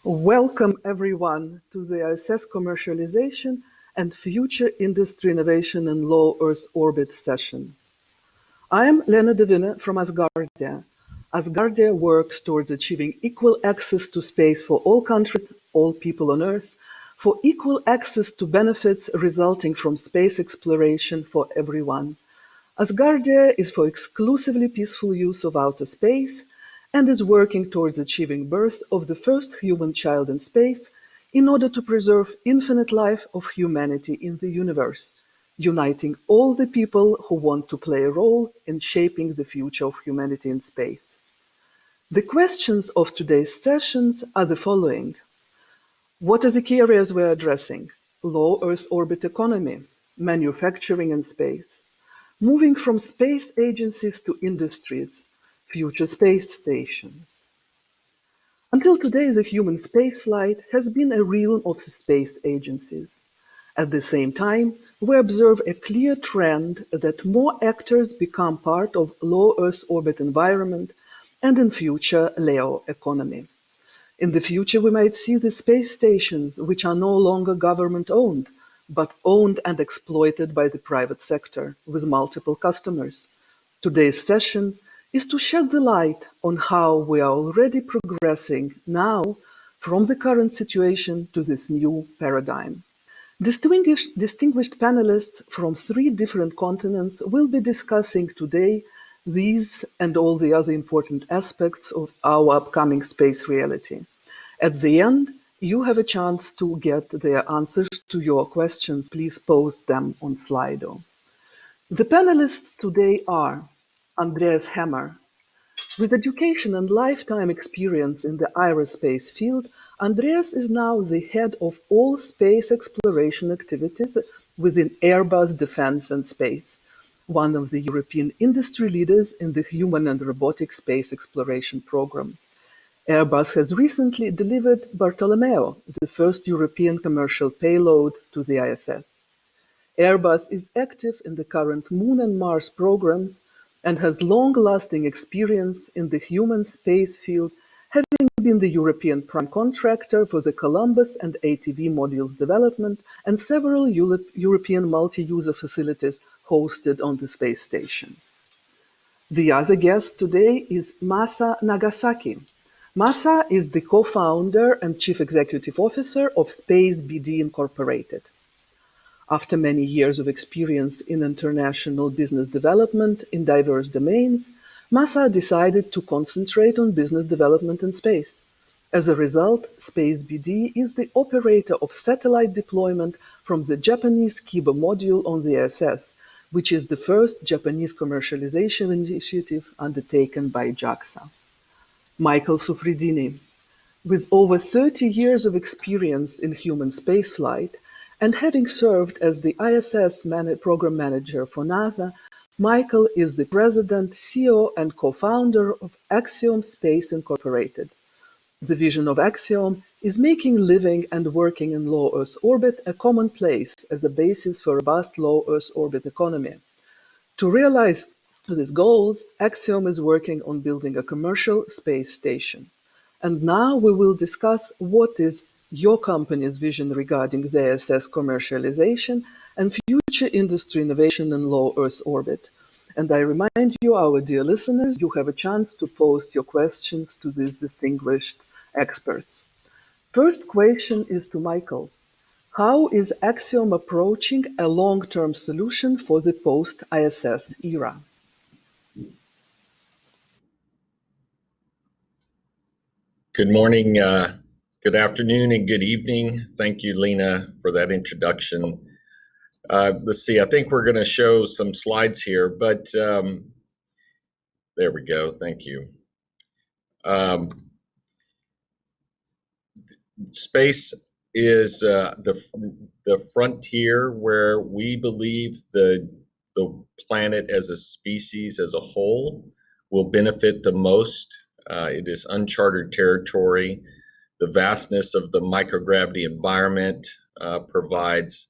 Welcome everyone to the ISS Commercialization and Future Industry Innovation in Low Earth Orbit session. I am Lena Devine from Asgardia. Asgardia works towards achieving equal access to space for all countries, all people on Earth, for equal access to benefits resulting from space exploration for everyone. Asgardia is for exclusively peaceful use of outer space and is working towards achieving birth of the first human child in space in order to preserve infinite life of humanity in the universe, uniting all the people who want to play a role in shaping the future of humanity in space. The questions of today's sessions are the following. What are the key areas we're addressing? Low Earth orbit economy, manufacturing in space, moving from space agencies to industries, future space stations. Until today, the human spaceflight has been a realm of the space agencies. At the same time, we observe a clear trend that more actors become part of low Earth orbit environment and in future LEO economy. In the future, we might see the space stations, which are no longer government-owned, but owned and exploited by the private sector with multiple customers. Today's session is to shed the light on how we are already progressing now from the current situation to this new paradigm. Distinguished panelists from 3 different continents will be discussing today these and all the other important aspects of our upcoming space reality. At the end, you have a chance to get their answers to your questions. Please post them on Slido. The panelists today are Andreas Hammer. With education and lifetime experience in the aerospace field, Andreas is now the head of all space exploration activities within Airbus Defence and Space, one of the European industry leaders in the human and robotic space exploration program. Airbus has recently delivered Bartolomeo, the first European commercial payload to the ISS. Airbus is active in the current Moon and Mars programs and has long-lasting experience in the human space field, having been the European prime contractor for the Columbus and ATV modules development and several European multi-user facilities hosted on the space station. The other guest today is Masa Nagasaki. Masa is the co-founder and chief executive officer of Space BD Incorporated. After many years of experience in international business development in diverse domains, Masa decided to concentrate on business development in space. As a result, Space BD is the operator of satellite deployment from the Japanese Kiba module on the ISS, which is the first Japanese commercialization initiative undertaken by JAXA. Michael Sufridini. With over 30 years of experience in human spaceflight and having served as the ISS program manager for NASA, Michael is the president, CEO, and co-founder of Axiom Space Incorporated. The vision of Axiom is making living and working in low Earth orbit a commonplace as a basis for a robust low Earth orbit economy. To realize these goals, Axiom is working on building a commercial space station. And now we will discuss what is your company's vision regarding the ISS commercialization and future industry innovation in low Earth orbit. And I remind you, our dear listeners, you have a chance to post your questions to these distinguished experts. First question is to Michael. How is Axiom approaching a long-term solution for the post-ISS era? Good morning, good afternoon, and good evening. Thank you, Lena, for that introduction. Let's see, I think we're going to show some slides here, but there we go. Thank you. Space is the frontier where we believe the planet as a species as a whole will benefit the most. It is uncharted territory. The vastness of the microgravity environment provides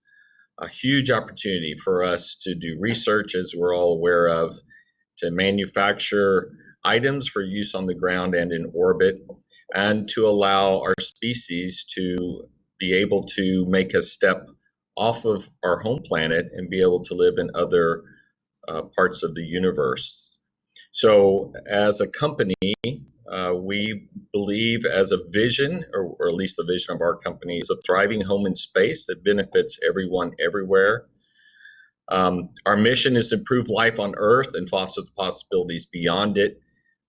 a huge opportunity for us to do research, as we're all aware of, to manufacture items for use on the ground and in orbit. and to allow our species to be able to make a step off of our home planet and be able to live in other parts of the universe. So, as a company, we believe as a vision, or at least the vision of our company, is a thriving home in space that benefits everyone everywhere. Our mission is to improve life on Earth and foster the possibilities beyond it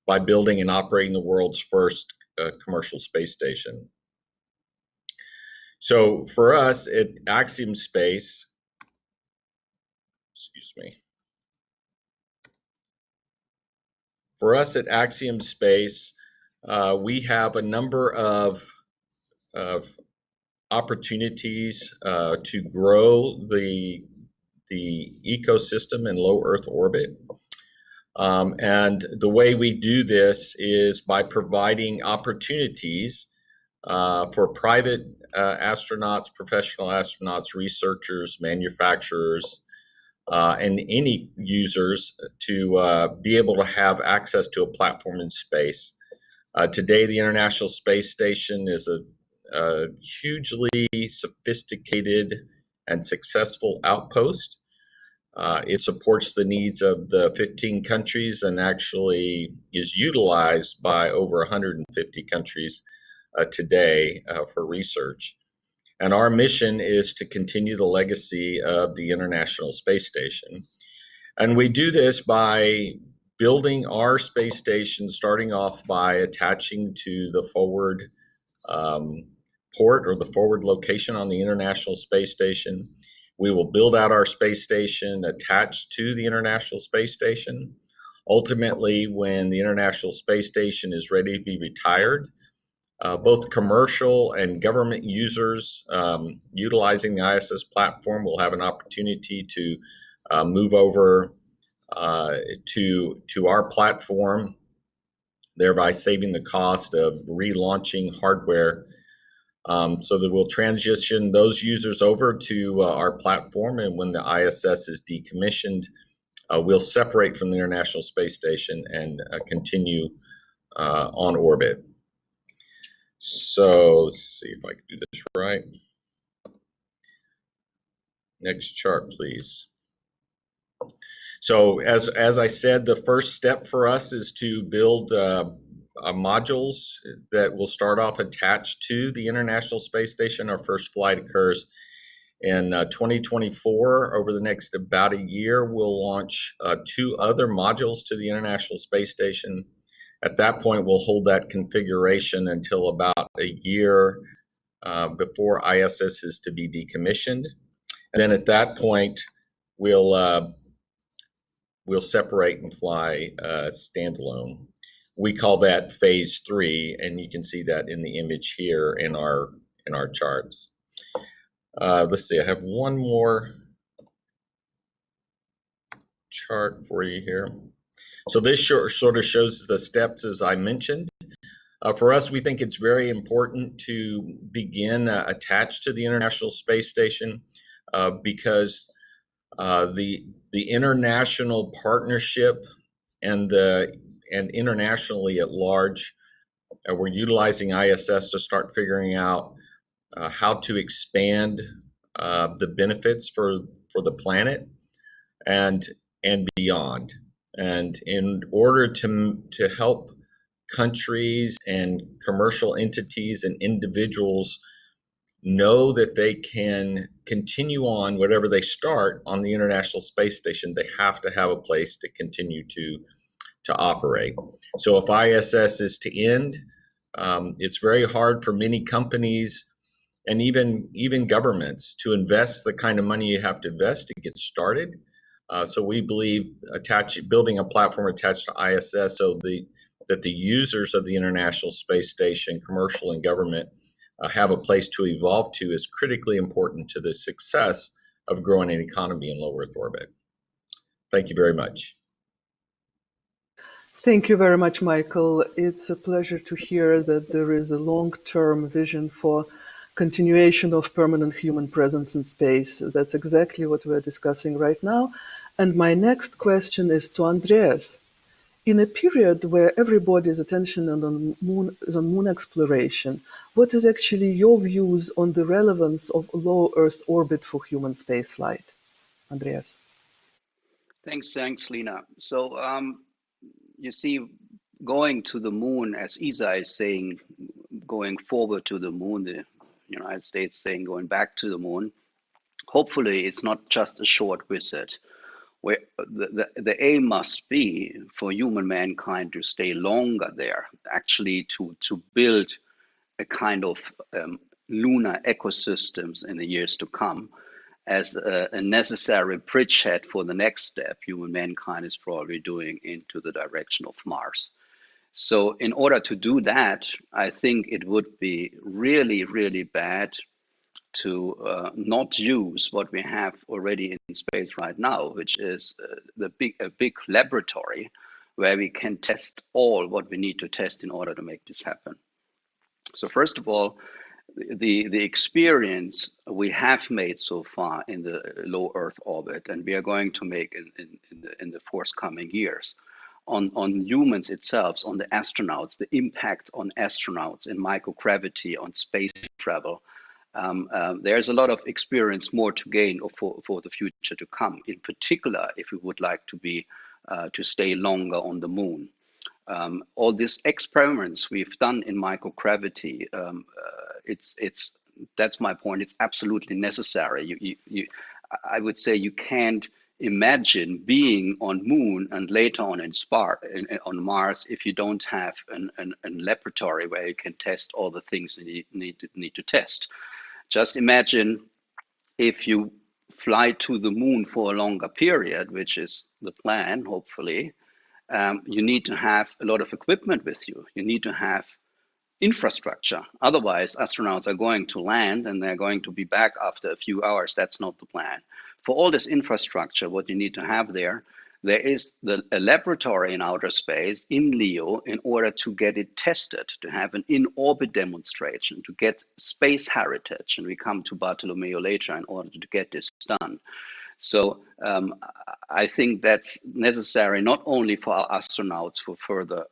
by building and operating the world's first commercial space station. So for us at Axiom Space, excuse me, for us at Axiom Space, we have a number of opportunities to grow the ecosystem in low Earth orbit. And the way we do this is by providing opportunities for private astronauts, professional astronauts, researchers, manufacturers, and any users to be able to have access to a platform in space. Today, the International Space Station is a hugely sophisticated and successful outpost. It supports the needs of the 15 countries and actually is utilized by over 150 countries today for research. And our mission is to continue the legacy of the International Space Station. And we do this by building our space station, starting off by attaching to the forward port or the forward location on the International Space Station. We will build out our space station attached to the International Space Station. Ultimately, when the International Space Station is ready to be retired, both commercial and government users utilizing the ISS platform will have an opportunity to move over to our platform, thereby saving the cost of relaunching hardware. So that we'll transition those users over to our platform, and when the ISS is decommissioned, we'll separate from the International Space Station and continue on orbit. So let's see if I can do this right. Next chart, please. So as I said, the first step for us is to build modules that will start off attached to the International Space Station. Our first flight occurs in 2024. Over the next about a year, we'll launch 2 other modules to the International Space Station. At that point, we'll hold that configuration until about a year before ISS is to be decommissioned. And then at that point, we'll separate and fly standalone. We call that phase 3, and you can see that in the image here in our charts. Let's see, I have one more chart for you here. So this sort of shows the steps as I mentioned. For us, we think it's very important to begin attached to the International Space Station because the international partnership and internationally at large, we're utilizing ISS to start figuring out how to expand the benefits for the planet and beyond. And in order to help countries and commercial entities and individuals know that they can continue on whatever they start on the International Space Station, they have to have a place to continue to operate. So if ISS is to end, it's very hard for many companies and even governments to invest the kind of money you have to invest to get started. So we believe building a platform attached to ISS so that the users of the International Space Station, commercial and government, have a place to evolve to is critically important to the success of growing an economy in low Earth orbit. Thank you very much. Thank you very much, Michael. It's a pleasure to hear that there is a long-term vision for continuation of permanent human presence in space. That's exactly what we're discussing right now. And my next question is to Andreas. In a period where everybody's attention is on moon exploration, what is actually your views on the relevance of low Earth orbit for human spaceflight? Andreas. Thanks, Lena. So you see, going to the moon, as Isa is saying, going forward to the moon, the United States saying going back to the moon. Hopefully, it's not just a short visit. Where the aim must be for human mankind to stay longer there, actually to build a kind of lunar ecosystems in the years to come as a necessary bridgehead for the next step human mankind is probably doing into the direction of Mars. So in order to do that, I think it would be really, really bad to not use what we have already in space right now, which is a big laboratory where we can test all what we need to test in order to make this happen. So first of all, the experience we have made so far in the low Earth orbit, and we are going to make in the forthcoming years, on humans itself, on the astronauts, the impact on astronauts in microgravity, on space travel. There's a lot of experience more to gain for the future to come. In particular, if we would like to stay longer on the moon. All these experiments we've done in microgravity, that's my point. It's absolutely necessary. I would say you can't imagine being on moon and later on on Mars if you don't have a laboratory where you can test all the things you need to test. Just imagine if you fly to the moon for a longer period, which is the plan, hopefully. You need to have a lot of equipment with you. You need to have infrastructure. Otherwise, astronauts are going to land and they're going to be back after a few hours. That's not the plan. For all this infrastructure, what you need to have there is a laboratory in outer space in LEO in order to get it tested, to have an in-orbit demonstration, to get space heritage. And we come to Bartolomeo later in order to get this done. So I think that's necessary not only for our astronauts for further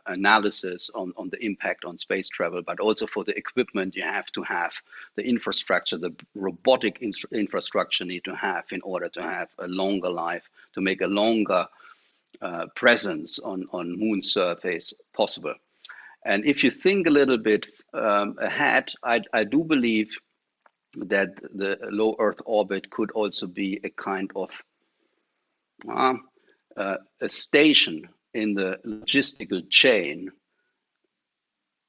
analysis on the impact on space travel, but also for the equipment you have to have, the infrastructure, the robotic infrastructure you need to have in order to have a longer life, to make a longer presence on moon surface possible. And if you think a little bit ahead, I do believe that the low Earth orbit could also be a kind of a station in the logistical chain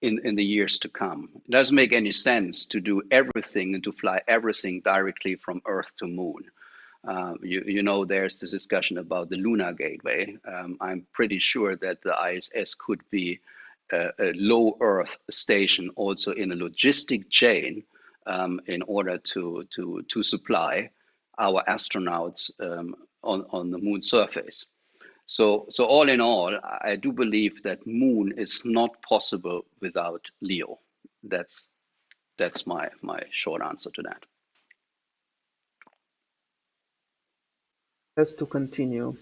in the years to come. It doesn't make any sense to do everything and to fly everything directly from Earth to Moon. You know, there's this discussion about the lunar gateway. I'm pretty sure that the ISS could be a low Earth station also in a logistic chain in order to supply our astronauts on the moon surface. So all in all, I do believe that moon is not possible without LEO. That's my short answer to that. Has to continue.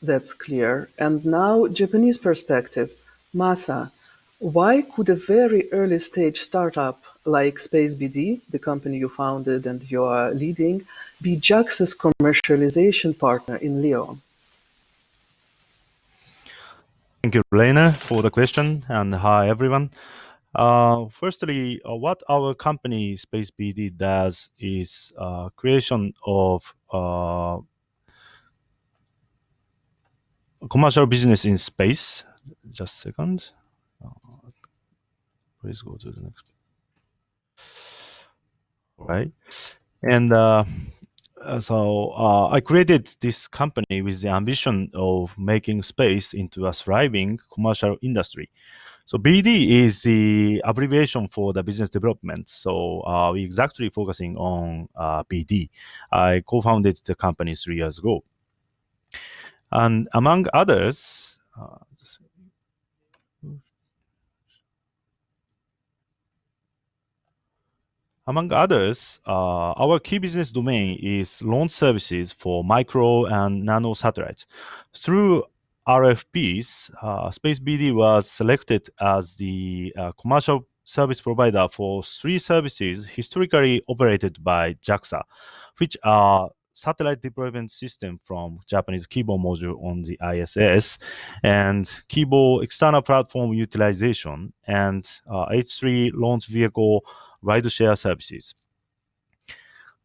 That's clear. And now, Japanese perspective. Masa, why could a very early stage startup like Space BD, the company you founded and you are leading, be JAXA's commercialization partner in LEO? Thank you, Lena, for the question, and hi, everyone. Firstly, what our company Space BD does is creation of commercial business in space. Just a second. Please go to the next. All right. And so I created this company with the ambition of making space into a thriving commercial industry. So BD is the abbreviation for the business development. So we exactly focusing on BD. I co-founded the company 3 years ago. And among others, our key business domain is launch services for micro and nano satellites. Through RFPs, Space BD was selected as the commercial service provider for 3 services historically operated by JAXA, which are satellite deployment system from Japanese Kibo module on the ISS, and Kibo external platform utilization, and H3 launch vehicle rideshare services.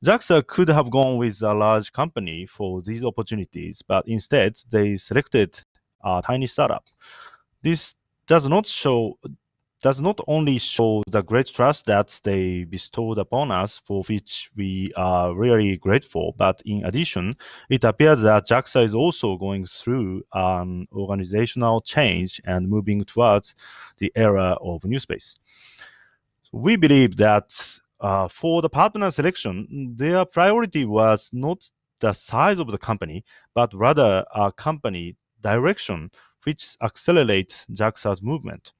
JAXA could have gone with a large company for these opportunities, but instead they selected a tiny startup. This does not only show the great trust that they bestowed upon us, for which we are really grateful, but in addition, it appears that JAXA is also going through an organizational change and moving towards the era of new space. We believe that for the partner selection, their priority was not the size of the company, but rather a company direction which accelerates JAXA's movement,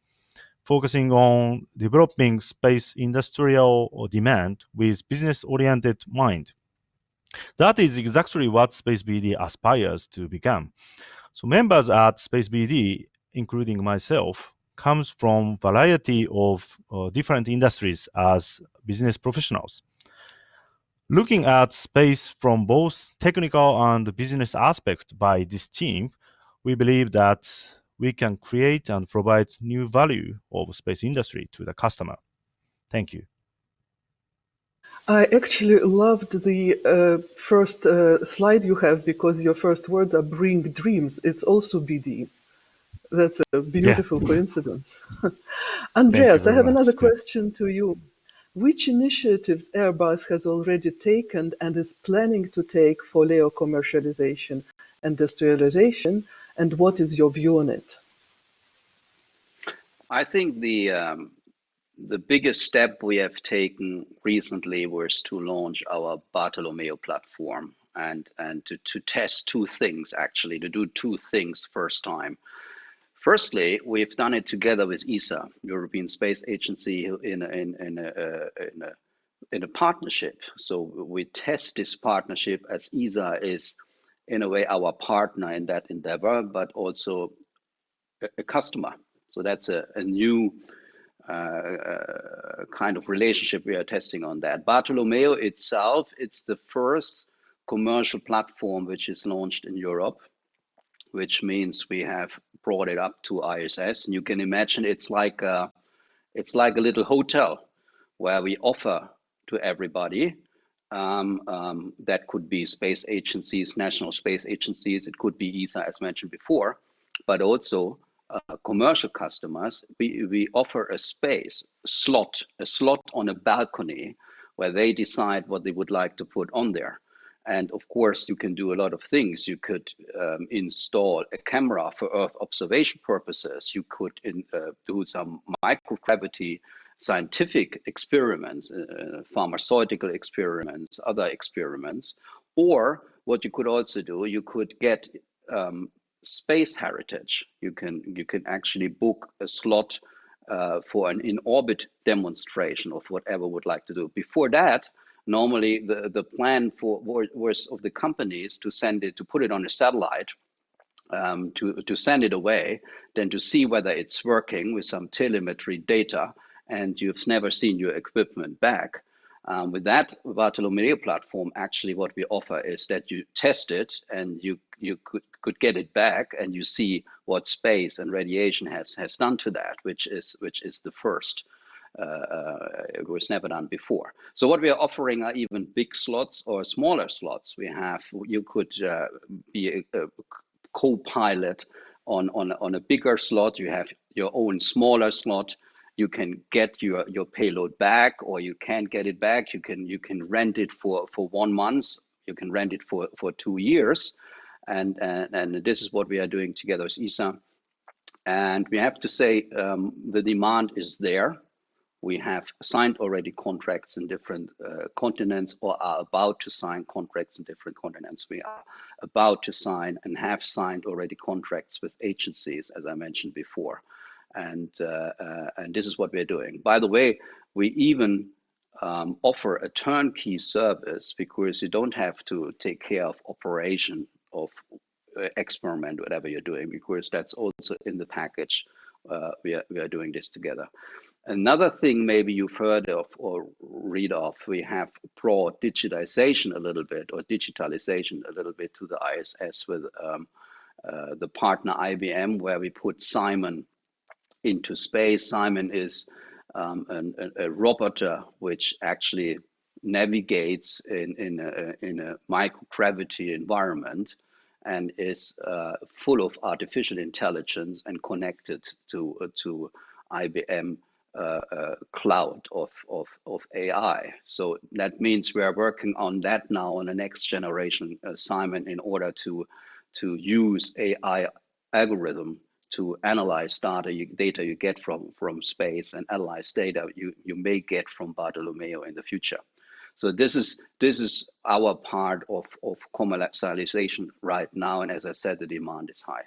focusing on developing space industrial demand with business-oriented mind. That is exactly what Space BD aspires to become. So members at Space BD, including myself, comes from variety of different industries as business professionals. Looking at space from both technical and business aspects by this team, we believe that we can create and provide new value of space industry to the customer. Thank you. I actually loved the first slide you have, because your first words are bring dreams. It's also BD. That's a beautiful coincidence. Andreas, I have another question to you. Which initiatives Airbus has already taken and is planning to take for LEO commercialization, industrialization, and what is your view on it? I think the biggest step we have taken recently was to launch our Bartolomeo platform and to test 2 things, actually, to do 2 things first time. Firstly, we've done it together with ESA, European Space Agency, in a partnership. So we test this partnership as ESA is, in a way, our partner in that endeavor, but also a customer. So that's a new kind of relationship we are testing on that. Bartolomeo itself, it's the first commercial platform which is launched in Europe, which means we have brought it up to ISS. And you can imagine it's like a little hotel where we offer to everybody. That could be space agencies, national space agencies. It could be ESA, as mentioned before, but also commercial customers. We offer a slot on a balcony where they decide what they would like to put on there. And of course, you can do a lot of things. You could install a camera for Earth observation purposes. You could do some microgravity scientific experiments, pharmaceutical experiments, other experiments. Or what you could also do, you could get space heritage. You can actually book a slot for an in-orbit demonstration of whatever would like to do. Before that, normally the plan was of the companies to put it on a satellite, to send it away, then to see whether it's working with some telemetry data, and you've never seen your equipment back. With that Bartolomeo platform, actually what we offer is that you test it and you could get it back, and you see what space and radiation has done to that, which is the first. It was never done before. So what we are offering are even big slots or smaller slots. You could be a co-pilot on a bigger slot. You have your own smaller slot. You can get your payload back, or you can't get it back. You can rent it for 1 month. You can rent it for 2 years, and this is what we are doing together with ESA. And we have to say the demand is there. We have signed already contracts in different continents, or are about to sign contracts in different continents. We are about to sign and have signed already contracts with agencies, as I mentioned before. And this is what we're doing. By the way, we even offer a turnkey service, because you don't have to take care of operation of experiment, whatever you're doing, because that's also in the package. We are doing this together. Another thing maybe you've heard of or read of, we have brought digitization a little bit, or digitalization a little bit, to the ISS with the partner IBM, where we put Simon into space. Simon is a robot which actually navigates in a microgravity environment and is full of artificial intelligence and connected to IBM cloud of AI. So that means we are working on that now on the next generation Simon, in order to use AI algorithm to analyze data you get from space, and analyze data you may get from Bartolomeo in the future. So this is our part of commercialization right now, and as I said, the demand is high.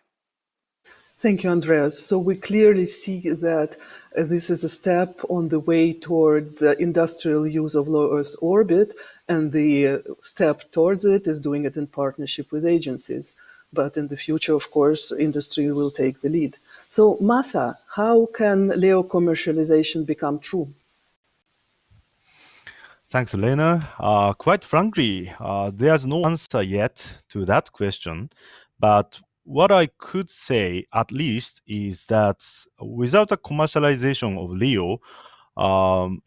Thank you, Andreas. So we clearly see that this is a step on the way towards industrial use of low Earth orbit, and the step towards it is doing it in partnership with agencies. But in the future, of course, industry will take the lead. So Masa, how can LEO commercialization become true? Thanks, Lena. Quite frankly, there's no answer yet to that question. But what I could say, at least, is that without a commercialization of LEO,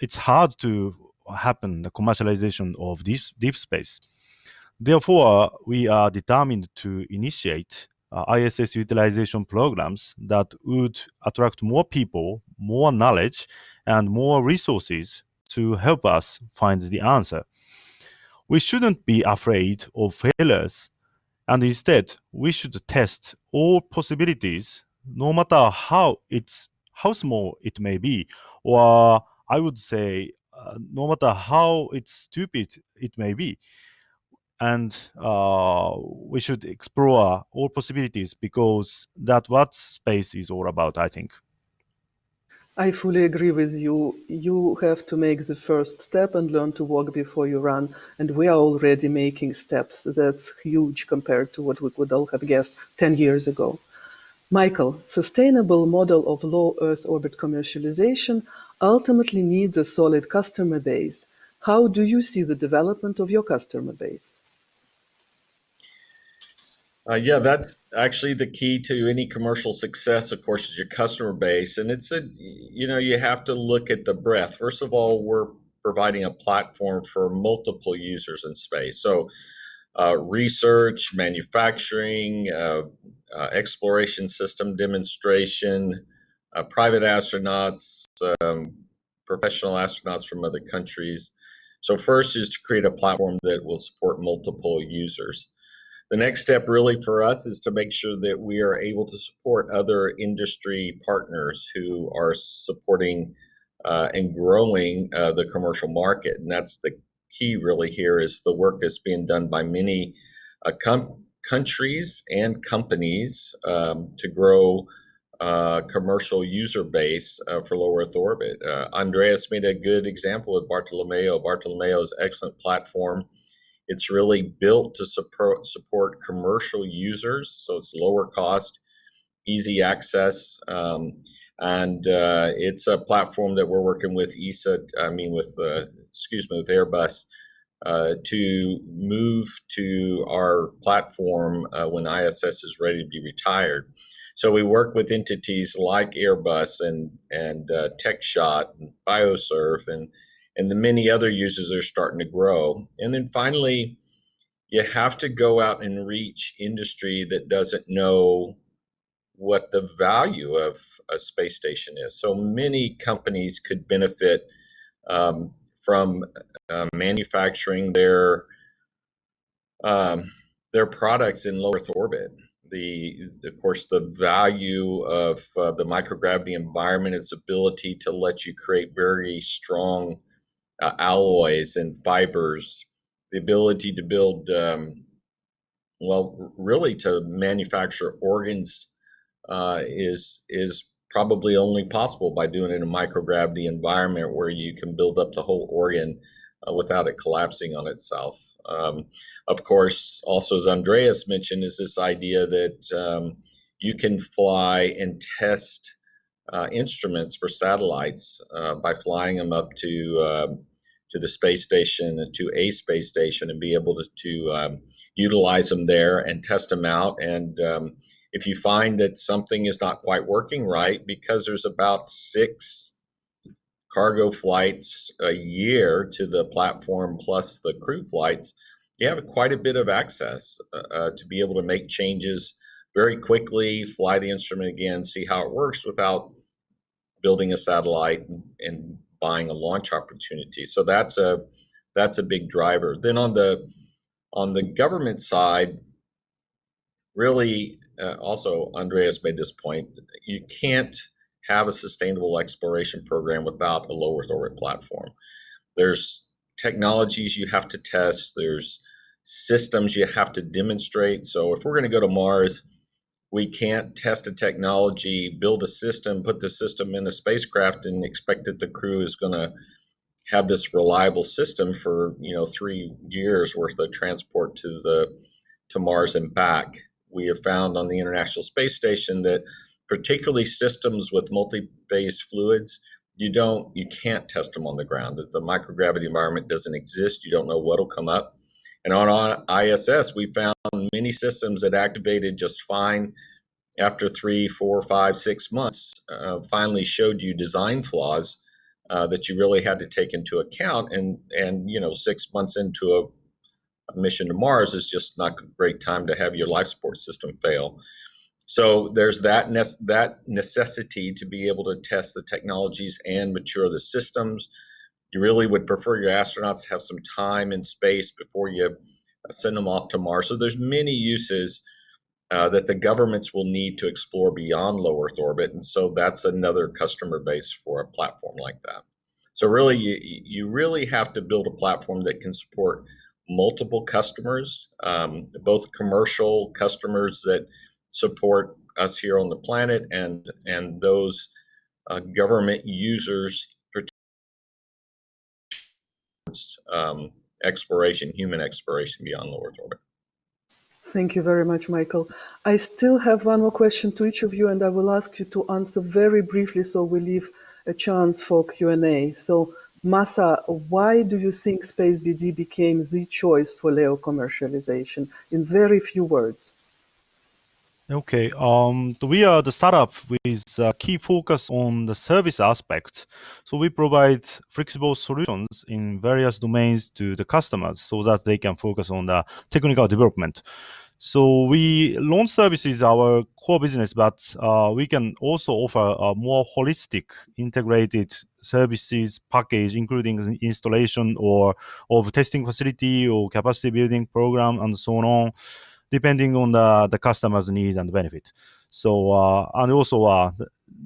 it's hard to happen the commercialization of deep space. Therefore, we are determined to initiate ISS utilization programs that would attract more people, more knowledge, and more resources to help us find the answer. We shouldn't be afraid of failures, and instead, we should test all possibilities, no matter how small it may be, or I would say, no matter how it's stupid it may be. And we should explore all possibilities, because that's what space is all about, I think. I fully agree with you. You have to make the first step and learn to walk before you run. And we are already making steps. That's huge compared to what we could all have guessed 10 years ago. Michael, sustainable model of low Earth orbit commercialization ultimately needs a solid customer base. How do you see the development of your customer base? Yeah, that's actually the key to any commercial success, of course, is your customer base. And you have to look at the breadth. First of all, we're providing a platform for multiple users in space. So research, manufacturing, exploration system demonstration, private astronauts, professional astronauts from other countries. So first is to create a platform that will support multiple users. The next step really for us is to make sure that we are able to support other industry partners who are supporting and growing the commercial market. And that's the key really here, is the work that's being done by many countries and companies to grow commercial user base for low Earth orbit. Andreas made a good example with Bartolomeo. Bartolomeo is an excellent platform. It's really built to support commercial users, so it's lower cost, easy access, and it's a platform that we're working with with Airbus to move to our platform when ISS is ready to be retired. So we work with entities like Airbus and TechShot and BioSurf and the many other users are starting to grow. And then finally, you have to go out and reach industry that doesn't know what the value of a space station is. So many companies could benefit from manufacturing their products in low Earth orbit. Of course, the value of the microgravity environment, its ability to let you create very strong alloys and fibers, the ability to build, really to manufacture organs is probably only possible by doing it in a microgravity environment where you can build up the whole organ without it collapsing on itself. Of course, also as Andreas mentioned, is this idea that you can fly and test instruments for satellites by flying them up to the space station, to a space station, and be able to utilize them there and test them out. And if you find that something is not quite working right, because there's about 6 cargo flights a year to the platform plus the crew flights, you have quite a bit of access to be able to make changes very quickly, fly the instrument again, see how it works without building a satellite and buying a launch opportunity. So that's a big driver. Then on the government side, really, also Andreas made this point, you can't have a sustainable exploration program without a low Earth orbit platform. There's technologies you have to test, there's systems you have to demonstrate. So if we're going to go to Mars, we can't test a technology, build a system, put the system in a spacecraft and expect that the crew is going to have this reliable system for 3 years worth of transport to Mars and back. We have found on the International Space Station that particularly systems with multi-phase fluids, you can't test them on the ground. The microgravity environment doesn't exist. You don't know what'll come up. And on ISS, we found many systems that activated just fine after 3, 4, 5, 6 months, finally showed you design flaws that you really had to take into account. And 6 months into a mission to Mars is just not a great time to have your life support system fail. So there's that necessity to be able to test the technologies and mature the systems. You really would prefer your astronauts to have some time in space before you send them off to Mars. So there's many uses that the governments will need to explore beyond low Earth orbit. And so that's another customer base for a platform like that. So really, you really have to build a platform that can support multiple customers, both commercial customers that support us here on the planet and those government users exploration, human exploration beyond low Earth orbit. Thank you very much, Michael. I still have one more question to each of you, and I will ask you to answer very briefly so we leave a chance for Q&A. So, Masa, why do you think Space BD became the choice for LEO commercialization? In very few words. Okay, we are the startup with a key focus on the service aspect. So we provide flexible solutions in various domains to the customers so that they can focus on the technical development. So we launch services our core business, but we can also offer a more holistic, integrated services package, including installation of testing facility or capacity building program and so on, depending on the customer's needs and benefit. So and also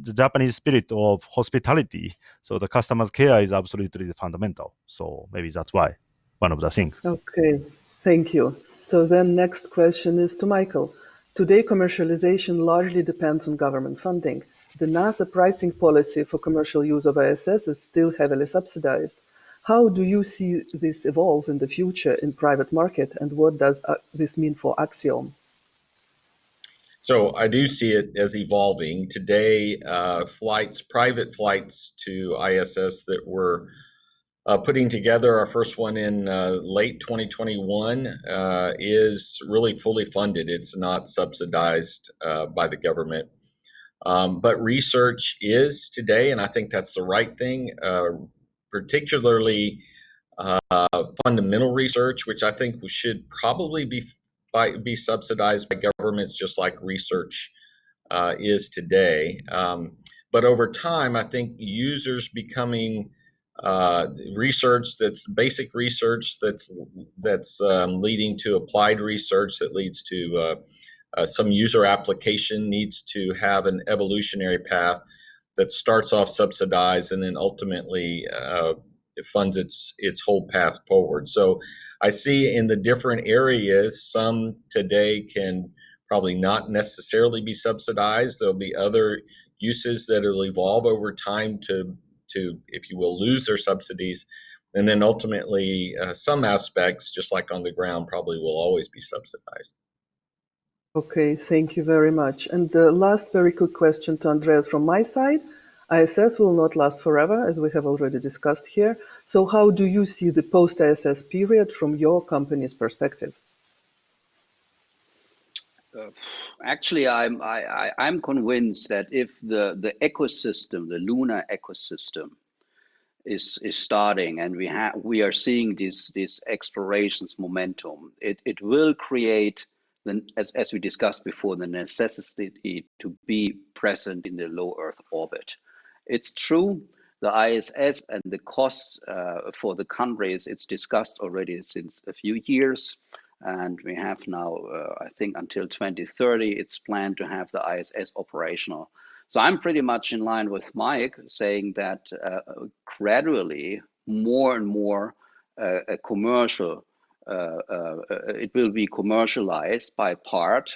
the Japanese spirit of hospitality. So the customer's care is absolutely fundamental. So maybe that's why one of the things. Okay, thank you. So then next question is to Michael. Today, commercialization largely depends on government funding. The NASA pricing policy for commercial use of ISS is still heavily subsidized. How do you see this evolve in the future in private market, and what does this mean for Axiom? So I do see it as evolving. Today, private flights to ISS that we're putting together, our first one in late 2021, is really fully funded. It's not subsidized by the government. But research is today, and I think that's the right thing, particularly fundamental research, which I think should probably be subsidized by governments just like research is today. But over time, I think users becoming research that's basic research that's leading to applied research that leads to some user application needs to have an evolutionary path that starts off subsidized and then ultimately it funds its whole path forward. So I see in the different areas, some today can probably not necessarily be subsidized. There'll be other uses that will evolve over time to, if you will, lose their subsidies. And then ultimately, some aspects, just like on the ground, probably will always be subsidized. Okay, thank you very much. And the last very quick question to Andreas from my side. ISS will not last forever, as we have already discussed here. So how do you see the post-ISS period from your company's perspective? Actually, I'm convinced that if the ecosystem, the lunar ecosystem, is starting, and we are seeing these explorations momentum, it will create as we discussed before, the necessity to be present in the low Earth orbit. It's true, the ISS and the costs for the countries, it's discussed already since a few years. And we have now, I think until 2030, it's planned to have the ISS operational. So I'm pretty much in line with Mike saying that gradually more and more commercial it will be commercialized by part,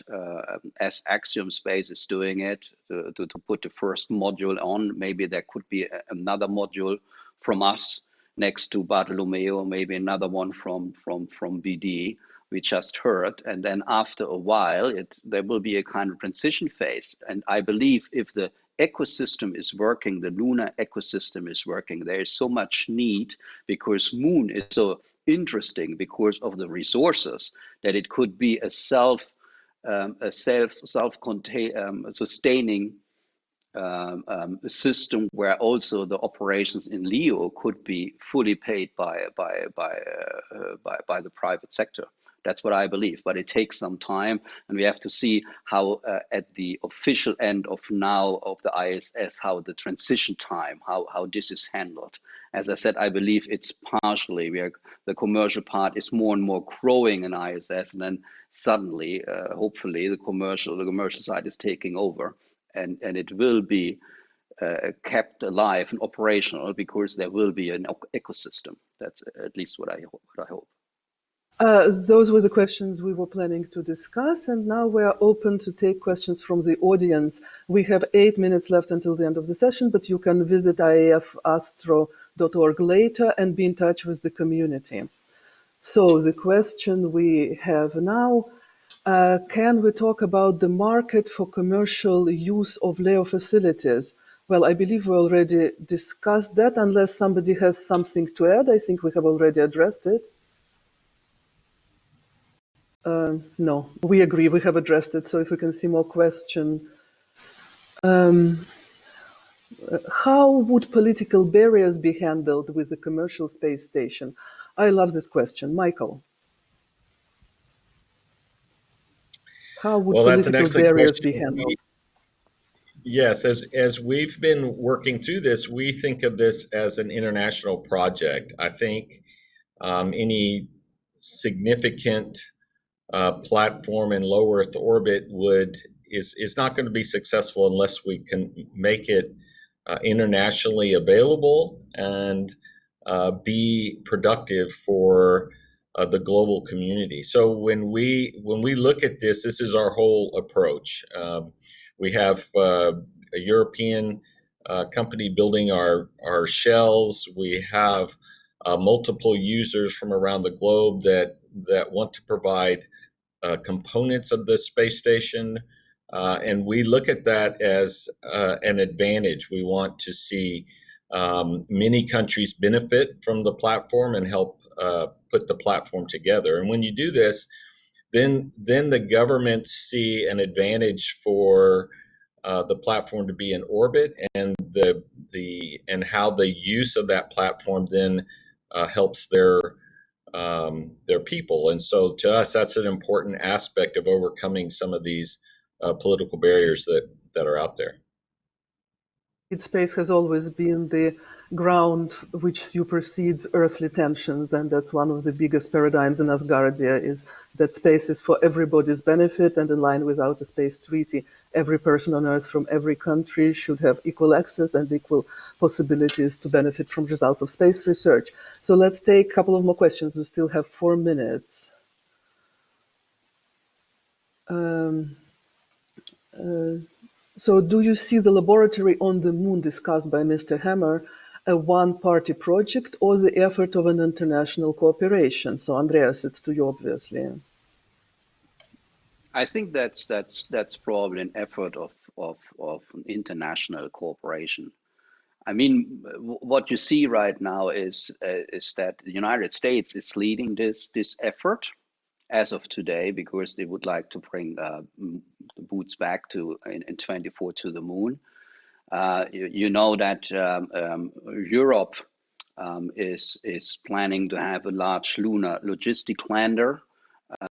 as Axiom Space is doing it, to put the first module on. Maybe there could be another module from us next to Bartolomeo, maybe another one from BD, we just heard. And then after a while, there will be a kind of transition phase. And I believe if the ecosystem is working, the lunar ecosystem is working, there is so much need because Moon is so interesting because of the resources that it could be a sustaining system where also the operations in LEO could be fully paid by the private sector. That's what I believe, but it takes some time, and we have to see how at the official end of now of the ISS, how the transition time, how this is handled. As I said, I believe it's partially the commercial part is more and more growing in ISS, and then suddenly, hopefully, the commercial side is taking over, and it will be kept alive and operational because there will be an ecosystem. That's at least what I hope. Those were the questions we were planning to discuss, and now we are open to take questions from the audience. We have 8 minutes left until the end of the session, but you can visit iafastro.org later and be in touch with the community. So the question we have now, can we talk about the market for commercial use of LEO facilities? Well, I believe we already discussed that. Unless somebody has something to add, I think we have already addressed it. No, we agree, we have addressed it. So if we can see more question. How would political barriers be handled with the commercial space station? I love this question. Michael. How would political barriers be handled? Yes, as we've been working through this, we think of this as an international project. I think any significant platform in low Earth orbit is not going to be successful unless we can make it internationally available and be productive for the global community. So when we look at this, this is our whole approach. We have a European company building our shells. We have multiple users from around the globe that want to provide components of the space station. And we look at that as an advantage. We want to see many countries benefit from the platform and help put the platform together. And when you do this, then the governments see an advantage for the platform to be in orbit, and and how the use of that platform then helps their people. And so to us, that's an important aspect of overcoming some of these political barriers that are out there. Space has always been the ground which supersedes earthly tensions, and that's one of the biggest paradigms in Asgardia, is that space is for everybody's benefit, and in line with Outer Space Treaty, every person on Earth from every country should have equal access and equal possibilities to benefit from results of space research. So let's take a couple of more questions. We still have 4 minutes. So do you see the laboratory on the Moon discussed by Mr. Hammer a one-party project or the effort of an international cooperation? So, Andreas, it's to you, obviously. I think that's probably an effort of international cooperation. I mean, what you see right now is that the United States is leading this effort as of today because they would like to bring the boots back to in 24 to the moon. You know that Europe is planning to have a large lunar logistic lander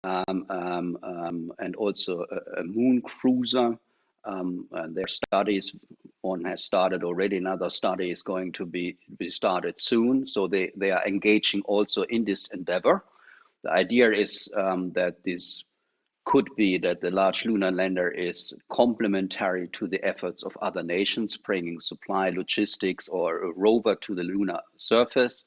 and also a moon cruiser. And their studies, one has started already, another study is going to be started soon. So they are engaging also in this endeavor. The idea is that this could be that the large lunar lander is complementary to the efforts of other nations, bringing supply, logistics, or a rover to the lunar surface.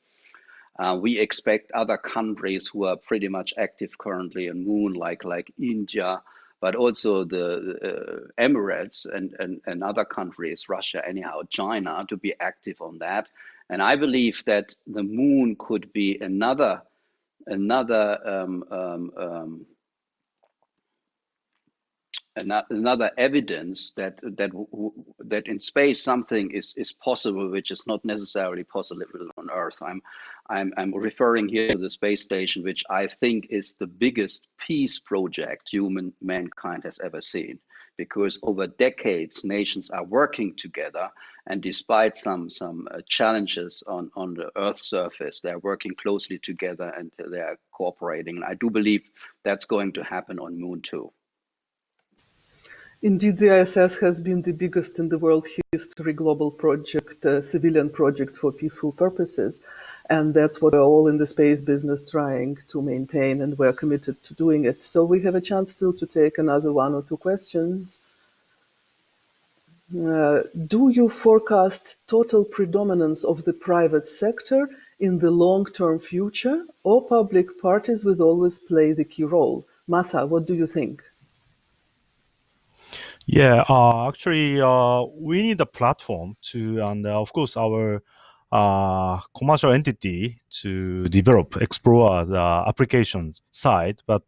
We expect other countries who are pretty much active currently on moon, like India, but also the Emirates and other countries, Russia, anyhow, China, to be active on that. And I believe that the moon could be another evidence that in space something is possible, which is not necessarily possible on Earth. I'm referring here to the space station, which I think is the biggest peace project mankind has ever seen, because over decades nations are working together, and despite some challenges on the Earth's surface, they're working closely together and they're cooperating. And I do believe that's going to happen on Moon too. Indeed, the ISS has been the biggest in the world history global project, civilian project for peaceful purposes. And that's what we're all in the space business trying to maintain, and we're committed to doing it. So we have a chance still to take another one or two questions. Do you forecast total predominance of the private sector in the long-term future, or public parties will always play the key role? Masa, what do you think? Yeah, actually, we need a platform to, and of course, our commercial entity to develop, explore the application side. But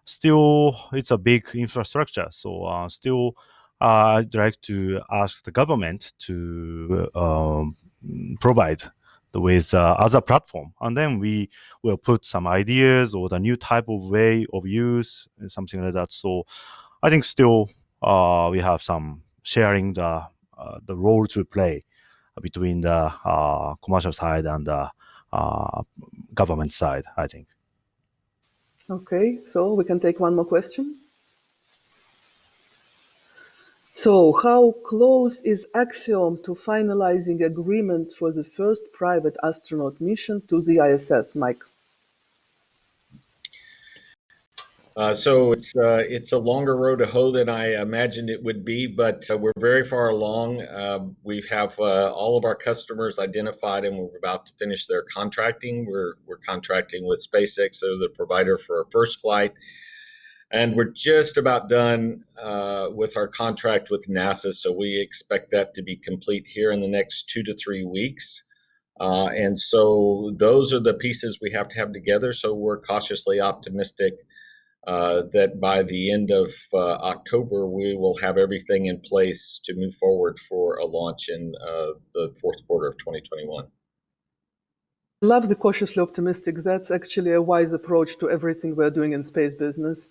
still, it's a big infrastructure. So still, I'd like to ask the government to provide with other platform, and then we will put some ideas or the new type of way of use, something like that. So I think still we have some sharing the role to play between the commercial side and the government side, I think. Okay, so we can take one more question. So, how close is Axiom to finalizing agreements for the first private astronaut mission to the ISS, Mike? So it's a longer road to hoe than I imagined it would be, but we're very far along. We have all of our customers identified, and we're about to finish their contracting. We're contracting with SpaceX, so the provider for our first flight, and we're just about done with our contract with NASA. So we expect that to be complete here in the next 2 to 3 weeks. And so those are the pieces we have to have together. So we're cautiously optimistic that by the end of October, we will have everything in place to move forward for a launch in the fourth quarter of 2021. I love the cautiously optimistic. That's actually a wise approach to everything we're doing in space business.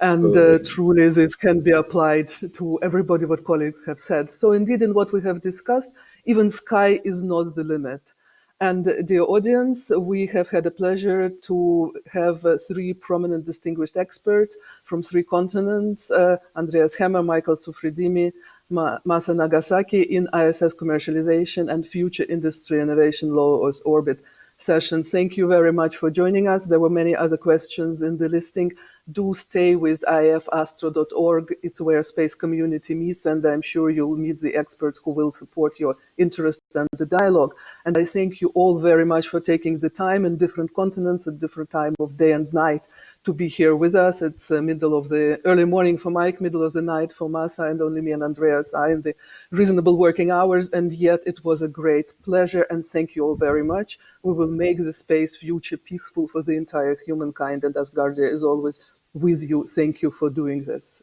And truly, this can be applied to everybody, what colleagues have said. So indeed, in what we have discussed, even sky is not the limit. And dear audience, we have had a pleasure to have 3 prominent distinguished experts from 3 continents, Andreas Hammer, Michael Sufridimi, Masa Nagasaki, in ISS Commercialization and Future Industry Innovation Low Earth Orbit session. Thank you very much for joining us. There were many other questions in the listing. do stay with ifastro.org. It's where space community meets, and I'm sure you'll meet the experts who will support your interest and the dialogue. And I thank you all very much for taking the time in different continents at different time of day and night to be here with us. It's middle of the early morning for Mike, middle of the night for Masa, and only me and Andreas are in the reasonable working hours. And yet it was a great pleasure, and thank you all very much. We will make the space future peaceful for the entire humankind, and Asgardia is always with you. Thank you for doing this.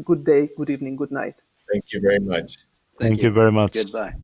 Good day, good evening, good night. Thank you very much. Thank Thank you you. very much. Goodbye.